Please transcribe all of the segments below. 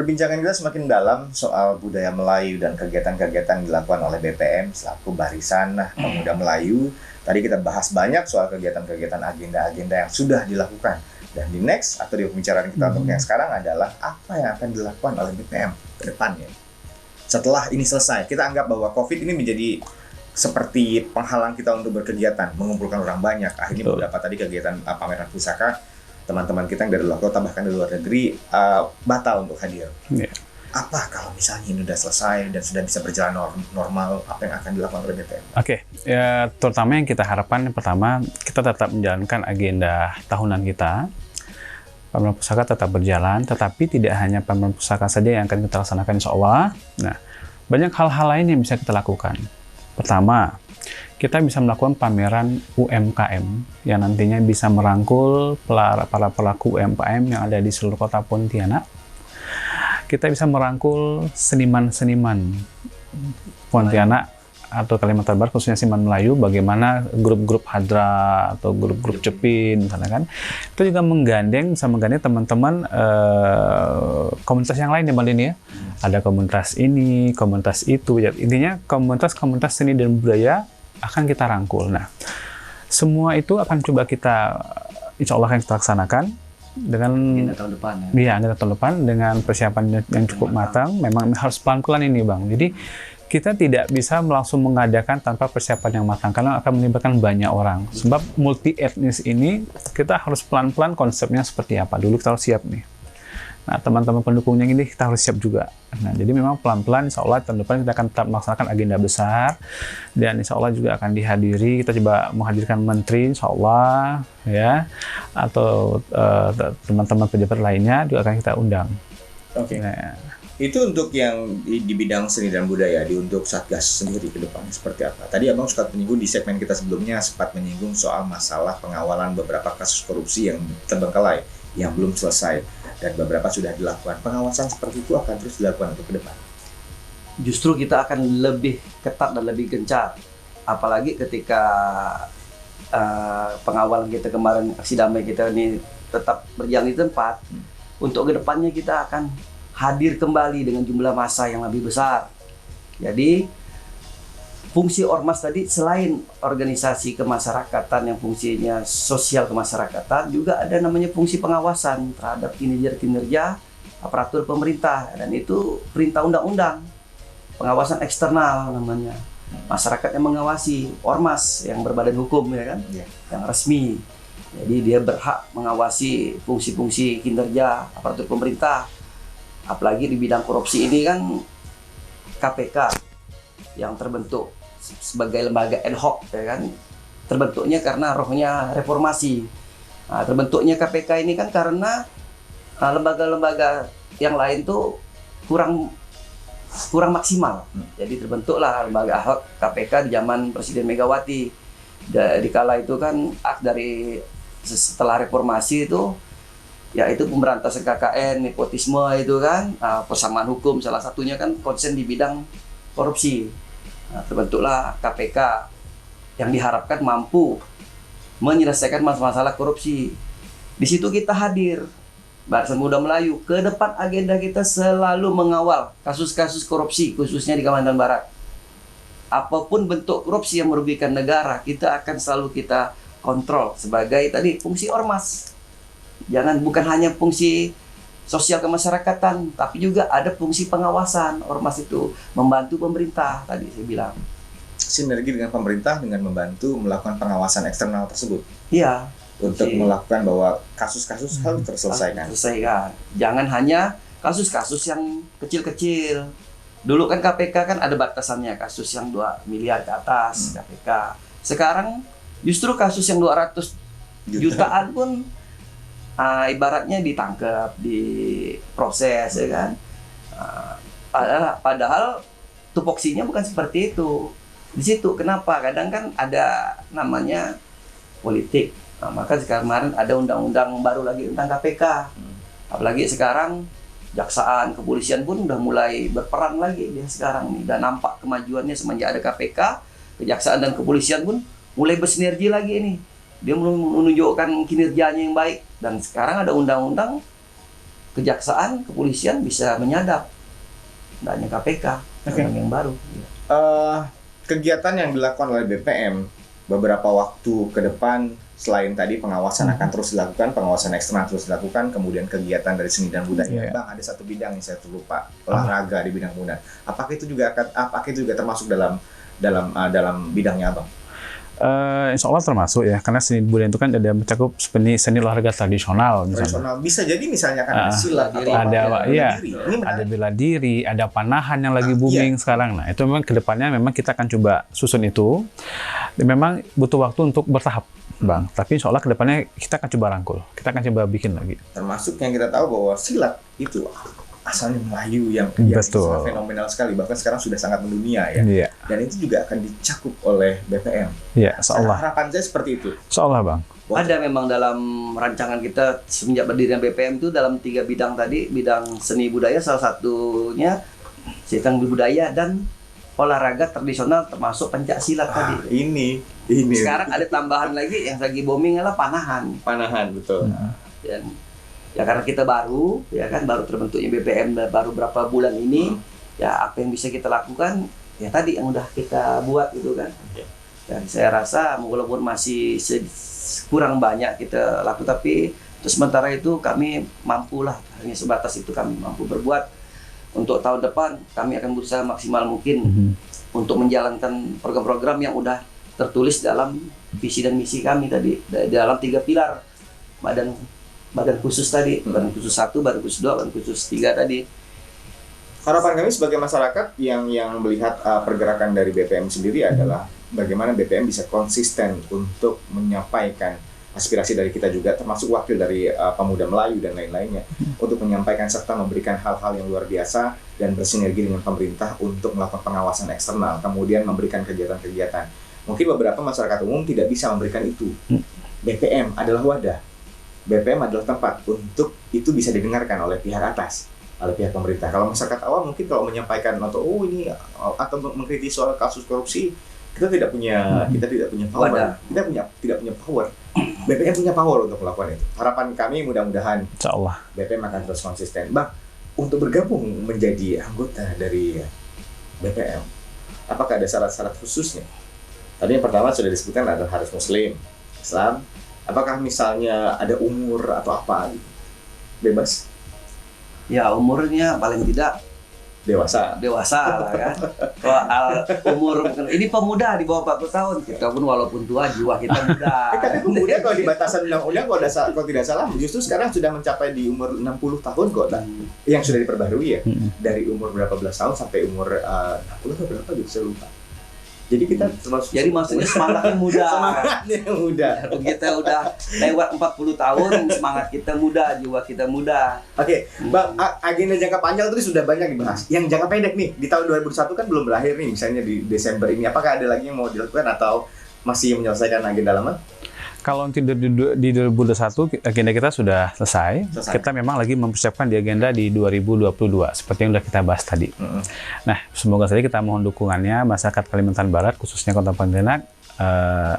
perbincangan kita semakin dalam soal budaya Melayu dan kegiatan-kegiatan yang dilakukan oleh BPM selaku Barisan Pemuda Melayu. Tadi kita bahas banyak soal kegiatan-kegiatan agenda-agenda yang sudah dilakukan. Dan di next atau di pembicaraan kita untuk yang sekarang adalah apa yang akan dilakukan oleh BPM ke depannya. Setelah ini selesai, kita anggap bahwa COVID ini menjadi seperti penghalang kita untuk berkegiatan, mengumpulkan orang banyak. Akhirnya beberapa tadi kegiatan pameran pusaka, teman-teman kita yang dari luar kota bahkan dari luar negeri batal untuk hadir. Apa kalau misalnya ini sudah selesai dan sudah bisa berjalan normal, apa yang akan dilakukan oleh BPM? Ya, terutama yang kita harapkan, yang pertama kita tetap menjalankan agenda tahunan kita. Pameran pusaka tetap berjalan, tetapi tidak hanya pameran pusaka saja yang akan kita laksanakan insya Allah. Nah, banyak hal-hal lain yang bisa kita lakukan. Pertama, kita bisa melakukan pameran UMKM yang nantinya bisa merangkul para pelaku UMKM yang ada di seluruh kota Pontianak. Kita bisa merangkul seniman-seniman Pontianak atau Kalimantan Barat, khususnya seniman Melayu, bagaimana grup-grup hadra atau grup-grup cepin misalnya kan. Itu juga bisa menggandeng teman-teman komunitas yang lain ya Mbak Lini ya. Ada komunitas ini, komunitas itu. Ya, intinya komunitas seni dan budaya akan kita rangkul. Nah, semua itu akan coba kita, insya Allah akan kita laksanakan dengan tahun depan ya. Iya, agenda tahun depan dengan persiapan yang cukup matang. Memang harus pelan-pelan ini Bang. Jadi kita tidak bisa langsung mengadakan tanpa persiapan yang matang karena akan melibatkan banyak orang. Sebab multi etnis ini kita harus pelan-pelan konsepnya seperti apa. Dulu kita harus siap nih. Nah, teman-teman pendukungnya ini kita harus siap juga. Nah, jadi memang pelan-pelan insya Allah tahun depan kita akan tetap melaksanakan agenda besar dan insya Allah juga akan dihadiri. Kita coba menghadirkan menteri insya Allah ya, atau teman-teman pejabat lainnya juga akan kita undang. Oke. Nah, itu untuk yang di bidang seni dan budaya, untuk Satgas sendiri ke depan seperti apa? Tadi Abang sempat menyinggung di segmen kita sebelumnya, sempat menyinggung soal masalah pengawalan beberapa kasus korupsi yang terbengkalai, yang belum selesai, dan beberapa sudah dilakukan. Pengawasan seperti itu akan terus dilakukan untuk ke depan. Justru kita akan lebih ketat dan lebih gencar, apalagi ketika pengawalan kita kemarin, aksi damai kita ini tetap berjalan di tempat. Untuk kedepannya kita akan hadir kembali dengan jumlah massa yang lebih besar. Jadi fungsi ormas tadi selain organisasi kemasyarakatan yang fungsinya sosial kemasyarakatan, juga ada namanya fungsi pengawasan terhadap kinerja aparatur pemerintah, dan itu perintah undang-undang. Pengawasan eksternal namanya. Masyarakat yang mengawasi ormas yang berbadan hukum ya kan, yang resmi. Jadi dia berhak mengawasi fungsi-fungsi kinerja aparatur pemerintah. Apalagi di bidang korupsi ini kan KPK yang terbentuk sebagai lembaga ad hoc ya kan, terbentuknya karena rohnya reformasi. Nah, terbentuknya KPK ini kan karena lembaga-lembaga yang lain tuh kurang maksimal. Jadi terbentuklah lembaga ad hoc KPK di zaman Presiden Megawati. Di kala itu kan dari setelah reformasi itu yaitu pemberantasan KKN, nepotisme itu kan, persamaan hukum salah satunya kan konsen di bidang korupsi. Nah, terbentuklah KPK yang diharapkan mampu menyelesaikan masalah korupsi. Di situ kita hadir, Barisan Pemuda Melayu. Ke depan agenda kita selalu mengawal kasus-kasus korupsi, khususnya di Kalimantan Barat. Apapun bentuk korupsi yang merugikan negara, kita akan selalu kita kontrol sebagai tadi fungsi ormas. Bukan hanya fungsi sosial kemasyarakatan, tapi juga ada fungsi pengawasan. Ormas itu membantu pemerintah, tadi saya bilang. Sinergi dengan pemerintah dengan membantu melakukan pengawasan eksternal tersebut. Iya. Untuk melakukan bahwa kasus-kasus harus terselesaikan. Jangan hanya kasus-kasus yang kecil-kecil. Dulu kan KPK kan ada batasannya, kasus yang 2 miliar ke atas KPK. Sekarang justru kasus yang 200 jutaan pun ibaratnya ditangkap, diproses ya kan. Padahal tupoksinya bukan seperti itu. Di situ kenapa? Kadang kan ada namanya politik. Maka kemarin ada undang-undang baru lagi tentang KPK. Apalagi sekarang jaksaan, kepolisian pun udah mulai berperan lagi dia sekarang nih. Dan nampak kemajuannya semenjak ada KPK, kejaksaan dan kepolisian pun mulai bersinergi lagi nih. Dia menunjukkan kinerjanya yang baik. Dan sekarang ada undang-undang kejaksaan, kepolisian bisa menyadap. Tidak hanya KPK, orang yang baru. Kegiatan yang dilakukan oleh BPM beberapa waktu ke depan, selain tadi pengawasan akan terus dilakukan, pengawasan eksternal terus dilakukan, kemudian kegiatan dari seni dan budaya. Iya. Bang, ada satu bidang yang saya terlupa, olahraga di bidang pemuda. Apakah itu juga termasuk dalam bidangnya Abang? Insya Allah termasuk ya, karena seni budaya itu kan ada mencakup seni olahraga tradisional misalnya. Tradisional. Bisa jadi misalnya kan silat atau Ada, iya, Ini ada menarik. bela diri, ada panahan yang lagi booming sekarang. Nah, itu memang kedepannya memang kita akan coba susun itu. Dan memang butuh waktu untuk bertahap, Bang. Tapi insya Allah kedepannya kita akan coba rangkul. Kita akan coba bikin lagi. Termasuk yang kita tahu bahwa silat itu asalnya Melayu yang Betul. sangat fenomenal sekali, bahkan sekarang sudah sangat mendunia ya. Iya, Dan itu juga akan dicakup oleh BPM. iya, insya Allah. Harapan saya seperti itu. Insya Allah, Bang. Ada memang dalam rancangan kita semenjak berdirinya BPM itu dalam 3 bidang tadi, bidang seni budaya salah satunya sistem budaya dan olahraga tradisional termasuk pencak silat tadi. Ini Sekarang ada tambahan lagi yang lagi booming adalah panahan. panahan, betul. Dan ya karena kita baru terbentuknya BPM baru berapa bulan ini, ya apa yang bisa kita lakukan ya tadi yang udah kita buat gitu kan. Dan saya rasa walaupun masih kurang banyak kita lakukan, tapi untuk sementara itu kami mampulah, hanya sebatas itu kami mampu berbuat. Untuk tahun depan kami akan berusaha maksimal mungkin untuk menjalankan program-program yang udah tertulis dalam visi dan misi kami tadi, dalam 3 pilar badan khusus tadi, badan khusus 1, badan khusus 2, badan khusus 3 tadi. Harapan kami sebagai masyarakat yang melihat pergerakan dari BPM sendiri adalah bagaimana BPM bisa konsisten untuk menyampaikan aspirasi dari kita juga, termasuk wakil dari pemuda Melayu dan lain-lainnya, untuk menyampaikan serta memberikan hal-hal yang luar biasa dan bersinergi dengan pemerintah untuk melakukan pengawasan eksternal, kemudian memberikan kegiatan-kegiatan. Mungkin beberapa masyarakat umum tidak bisa memberikan itu. BPM adalah wadah. BPM adalah tempat untuk itu bisa didengarkan oleh pihak atas, oleh pihak pemerintah. Kalau masyarakat awam mungkin kalau menyampaikan atau mengkritik soal kasus korupsi, kita tidak punya power. Wadah. Kita tidak punya power. BPM punya power untuk melakukan itu. Harapan kami mudah-mudahan Insya Allah. BPM akan terus konsisten. Bang, untuk bergabung menjadi anggota dari BPM, apakah ada syarat-syarat khususnya? Tadi yang pertama sudah disebutkan adalah harus Muslim, Islam. Apakah misalnya ada umur atau apa? Bebas? Ya umurnya paling tidak Dewasa? dewasa lah kan. Soal umur ini pemuda di bawah 40 tahun, kita pun walaupun tua jiwa kita muda. Tapi pemuda kalau di batasan undang-undang kalau tidak salah justru sekarang sudah mencapai di umur 60 tahun kok, yang sudah diperbarui ya. Dari umur berapa belas tahun sampai umur 60 atau berapa gitu, saya lupa. Jadi kita termasuk Jadi maksudnya semangatnya muda. semangatnya muda. Kita udah lewat 40 tahun, semangat kita muda, jiwa kita muda. Oke, Bang, agenda jangka panjang tadi sudah banyak dibahas. Yang jangka pendek nih, di tahun 2021 kan belum berakhir nih, misalnya di Desember ini. Apakah ada lagi yang mau dilakukan atau masih menyelesaikan agenda lama? Kalau di 2021 agenda kita sudah selesai. Kita memang lagi mempersiapkan di agenda di 2022 seperti yang sudah kita bahas tadi. Nah, semoga saja kita mohon dukungannya masyarakat Kalimantan Barat khususnya Kota Pontianak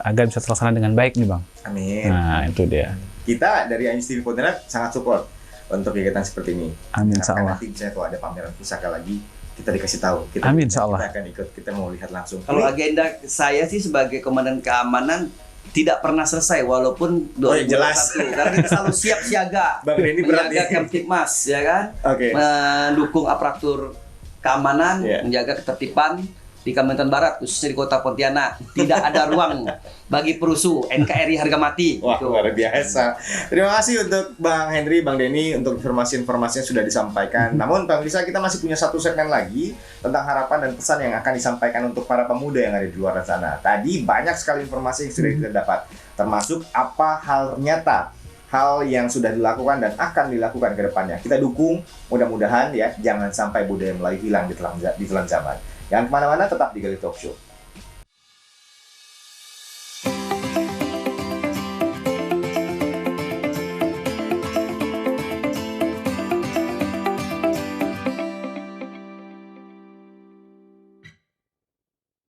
agar bisa terlaksana dengan baik nih, Bang. Amin. Nah, itu dia. Kita dari Anies TV Pontianak sangat support untuk kegiatan seperti ini. Amin, Karena insyaallah. nanti misalnya kalau ada pameran pusaka lagi, kita dikasih tahu. Kita, Amin, insyaallah. Kita akan ikut, kita mau lihat langsung. Kalau agenda saya sih sebagai komandan keamanan tidak pernah selesai walaupun 2021. jelas. Karena kita selalu siap siaga Bang Denny berat menjaga nih. Kamtipmas, ya kan? Oke. Mendukung aparatur keamanan, Iya. menjaga ketertiban di Kalimantan Barat, khususnya di Kota Pontianak. Tidak ada ruang bagi perusuh, NKRI harga mati. Wah, Gitu. luar biasa. Terima kasih untuk Bang Henry, Bang Denny untuk informasi-informasi yang sudah disampaikan. Namun, Bang Risa, kita masih punya satu segmen lagi tentang harapan dan pesan yang akan disampaikan untuk para pemuda yang ada di luar sana. Tadi banyak sekali informasi yang sudah kita dapat, termasuk apa hal nyata, hal yang sudah dilakukan dan akan dilakukan ke depannya. Kita dukung, mudah-mudahan ya, jangan sampai budaya Melayu hilang di telan zaman. Jangan kemana-mana, tetap di Gali Talk Show.